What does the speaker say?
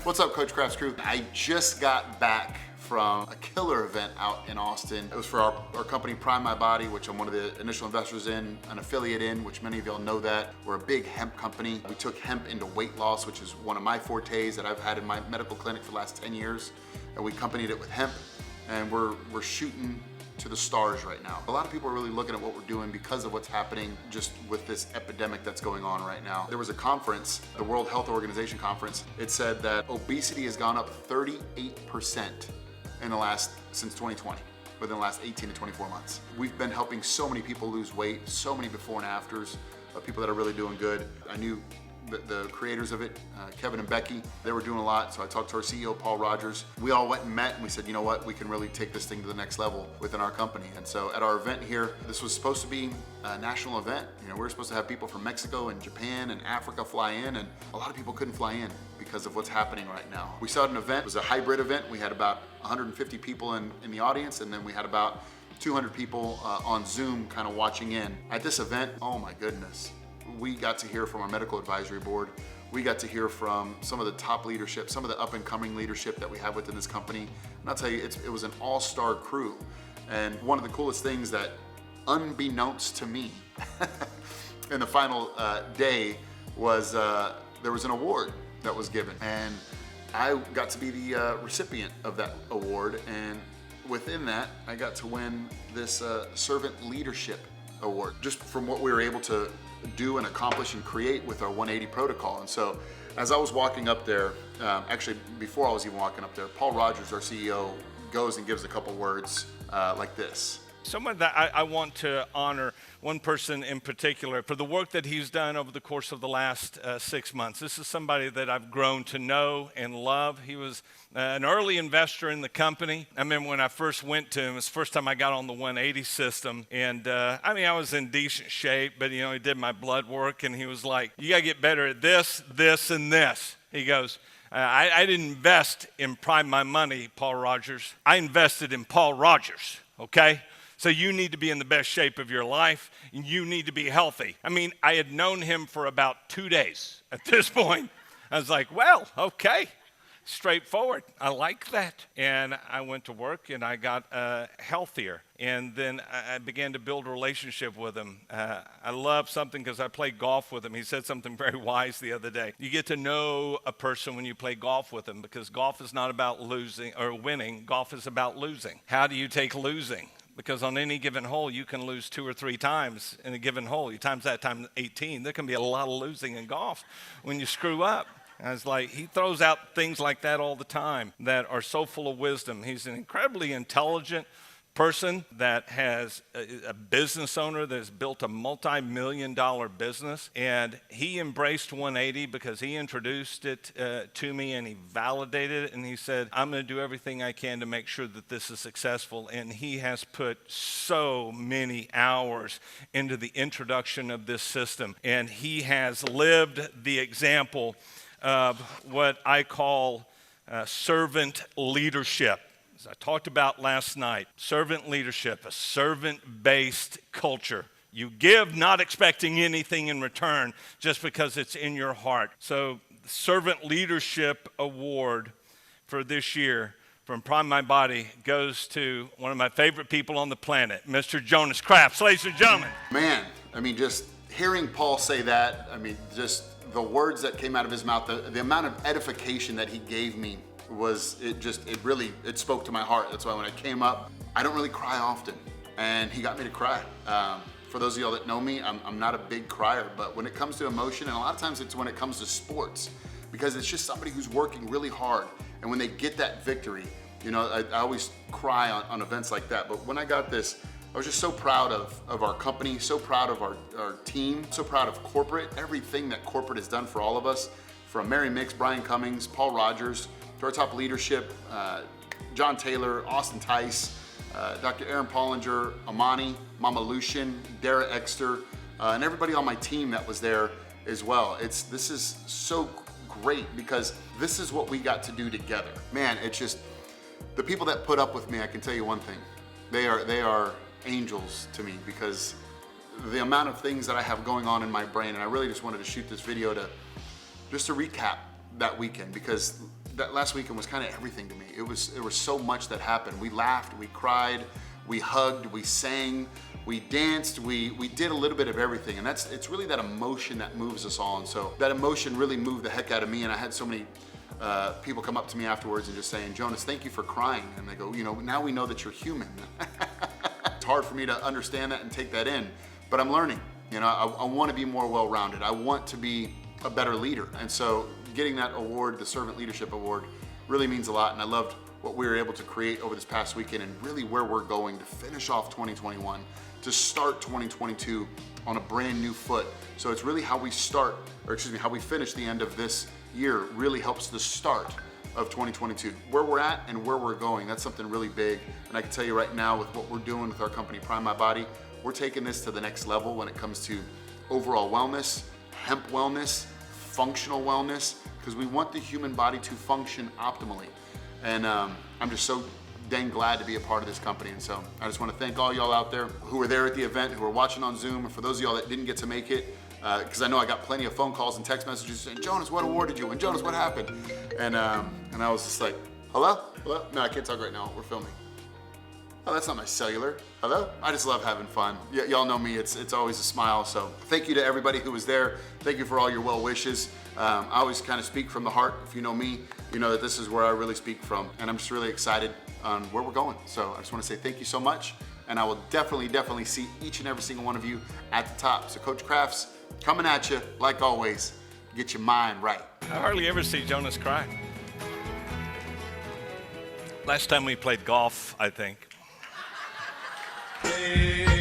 What's up, Coach Crafts crew? I just got back from a killer event out in Austin. It was for our company, Prime My Body, which I'm one of the initial investors in, an affiliate in, which many of y'all know that. We're a big hemp company. We took hemp into weight loss, which is one of my fortes that I've had in my medical clinic for the last 10 years. And we accompanied it with hemp, and we're shooting to the stars right now. A lot of people are really looking at what we're doing because of what's happening just with this epidemic that's going on right now. There was a conference, the World Health Organization conference. It said that obesity has gone up 38% since 2020, within the last 18 to 24 months. We've been helping so many people lose weight, so many before and afters of people that are really doing good. I knew the creators of it, Kevin and Becky, they were doing a lot. So I talked to our CEO, Paul Rogers. We all went and met and we said, you know what, we can really take this thing to the next level within our company. And so at our event here, this was supposed to be a national event. You know, we were supposed to have people from Mexico and Japan and Africa fly in, and a lot of people couldn't fly in because of what's happening right now. We started an event, it was a hybrid event. We had about 150 people in the audience, and then we had about 200 people on Zoom kind of watching in. At this event, oh my goodness, we got to hear from our medical advisory board. We got to hear from some of the top leadership, some of the up and coming leadership that we have within this company. And I'll tell you, it was an all-star crew. And one of the coolest things that, unbeknownst to me, in the final day was there was an award that was given. And I got to be the recipient of that award. And within that, I got to win this servant leadership award, just from what we were able to do and accomplish and create with our 180 protocol. And so as I was walking up there, actually before I was even walking up there, Paul Rogers, our CEO, goes and gives a couple words like this. Someone that I want to honor, one person in particular, for the work that he's done over the course of the last 6 months. This is somebody that I've grown to know and love. He was an early investor in the company. I remember when I first went to him, it was the first time I got on the 180 system. And I was in decent shape, but he did my blood work, and he was like, you gotta get better at this, this, and this. He goes, I didn't invest in Prime My Money, Paul Rogers. I invested in Paul Rogers, okay? So you need to be in the best shape of your life, and you need to be healthy. I had known him for about 2 days at this point. I was like, well, okay, straightforward. I like that. And I went to work, and I got healthier. And then I began to build a relationship with him. I love something because I played golf with him. He said something very wise the other day. You get to know a person when you play golf with them, because golf is not about losing or winning. Golf is about losing. How do you take losing? Because on any given hole, you can lose 2 or 3 times in a given hole. You times that times 18. There can be a lot of losing in golf when you screw up. And it's like, he throws out things like that all the time that are so full of wisdom. He's an incredibly intelligent person that has a business owner that has built a multi-million-dollar business, and he embraced 180 because he introduced it to me, and he validated it, and he said, I'm going to do everything I can to make sure that this is successful. And he has put so many hours into the introduction of this system, and he has lived the example of what I call servant leadership. As I talked about last night, servant leadership, a servant-based culture. You give not expecting anything in return just because it's in your heart. So the Servant Leadership Award for this year from Prime My Body goes to one of my favorite people on the planet, Mr. Jonas Crafts. Ladies and gentlemen. Man, just hearing Paul say that, just the words that came out of his mouth, the amount of edification that he gave me it spoke to my heart. That's why when I came up, I don't really cry often, and he got me to cry. For those of y'all that know me, I'm not a big crier, but when it comes to emotion, and a lot of times it's when it comes to sports, because it's just somebody who's working really hard, and when they get that victory, I always cry on events like that. But when I got this, I was just so proud of our company, so proud of our team, so proud of corporate, everything that corporate has done for all of us, from Mary Mix, Brian Cummings, Paul Rogers, to our top leadership, John Taylor, Austin Tice, Dr. Aaron Pollinger, Amani, Mama Lucian, Dara Exter, and everybody on my team that was there as well. This is so great because this is what we got to do together. Man, it's just, the people that put up with me, I can tell you one thing, they are angels to me, because the amount of things that I have going on in my brain, and I really just wanted to shoot this video to recap that weekend, because that last weekend was kind of everything to me. There was so much that happened. We laughed, we cried, we hugged, we sang, we danced, we did a little bit of everything. And it's really that emotion that moves us all. And so that emotion really moved the heck out of me. And I had so many people come up to me afterwards and just saying, Jonas, thank you for crying. And they go, now we know that you're human. It's hard for me to understand that and take that in, but I'm learning. I want to be more well-rounded. I want to be a better leader. And so getting that award, the Servant Leadership Award, really means a lot. And I loved what we were able to create over this past weekend and really where we're going to finish off 2021, to start 2022 on a brand new foot. So it's really how we how we finish the end of this year really helps the start of 2022. Where we're at and where we're going, that's something really big. And I can tell you right now with what we're doing with our company, Prime My Body, we're taking this to the next level when it comes to overall wellness, hemp wellness, functional wellness, because we want the human body to function optimally. And I'm just so dang glad to be a part of this company. And so I just want to thank all y'all out there who were there at the event, who were watching on Zoom, and for those of y'all that didn't get to make it, because I know I got plenty of phone calls and text messages saying, Jonas, what award did you win? Jonas, what happened? And I was just like, hello? No, I can't talk right now. We're filming. Oh, that's not my cellular. Hello? I just love having fun. Y'all know me, it's always a smile. So thank you to everybody who was there. Thank you for all your well wishes. I always kind of speak from the heart. If you know me, you know that this is where I really speak from. And I'm just really excited on where we're going. So I just want to say thank you so much. And I will definitely see each and every single one of you at the top. So Coach Crafts, coming at you, like always, get your mind right. I hardly ever see Jonas cry. Last time we played golf, I think. Hey.